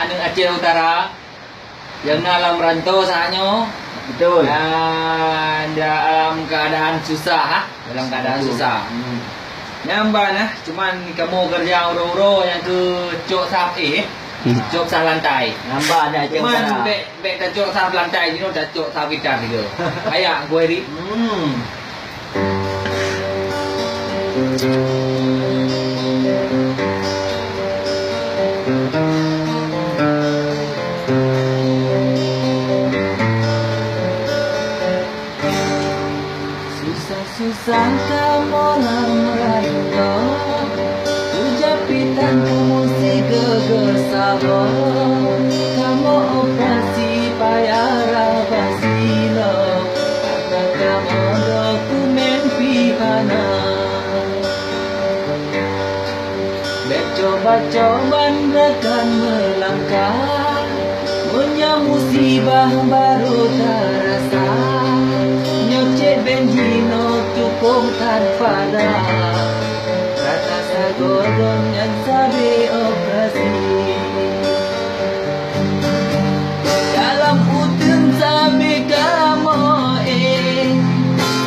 anak Aceh Utara yang dalam rantau saatnya. Betul. Dan dalam keadaan susah, dalam keadaan susah. Nyamban cuman kamu kerja uro-uro yang ke cok sap cok sap lantai. Nampak ada Aceh Cuman Utara. bek tak cok sap lantai ni dah cok sap gitar gitu. Ayak gue di. Susah-susah kamu merantau, ujapitan kamu si gegesabo, kamu operasi payah rabasilo, karena kamu dokumen pihana. Coba-coba rekan melangkah, punya musibah baru terasa. Nyocek benjino cukup tanpa dah, kata sagodon yang sabi operasi. Dalam utun sabi kamu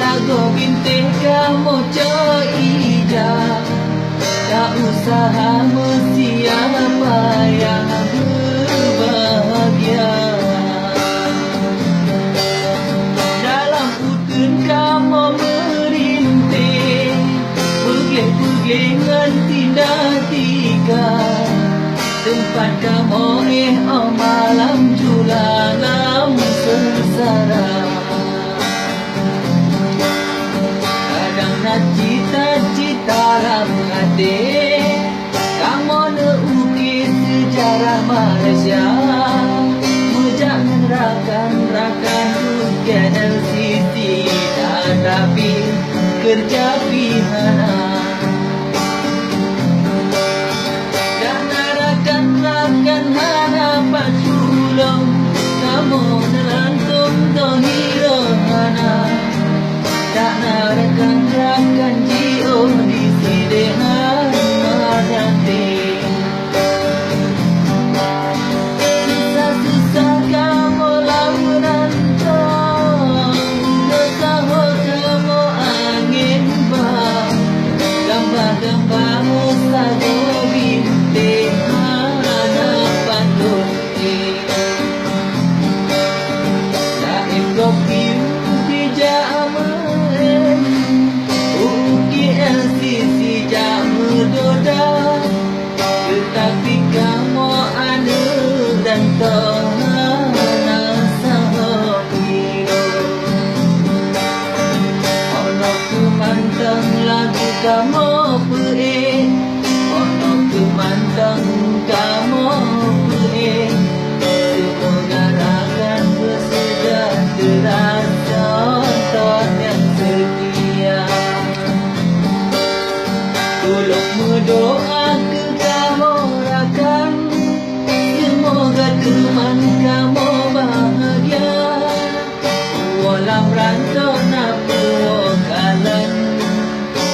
sago bintang kamu coija. Tak usaha siapa yang berbahagia. Dalam utun kamu merintih, pergi-pergi tidak tiga. Tempat kamu malam jualan sengsara. Kadang nak cita-cita dalam hati, kamu nak ukir sejarah Malaysia. Jangan rakan-rakan bukan LCC, tetapi kerja pihana. Dan rakan-rakan harapan sulung, kamu nelantung dohiro hana. Tak nak rakan-rakan jio di sidehan nanti. Susah-susah kamu lamunan tong, bersama kamu angin bang, gambar-gambarmu sago bintik harapan dohir. Lain kopi di jaman, LCC jamu doda, tetapi kamu ada dan tohana sahiro. Ono kemantang lagu kamu peih, ono kemantang kamu peih. Semoga rakan bersejahtera, contoh yang setia. Tolong berdoa ke kamu rakan, semoga teman kamu bahagia. Walau rantau nak kalan,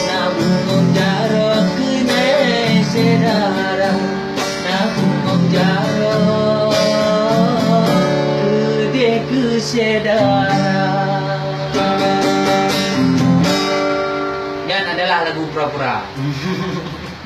nak bungong jaro kena sedara, nak bungong jaro ke sedara. Dan adalah lagu pura-pura.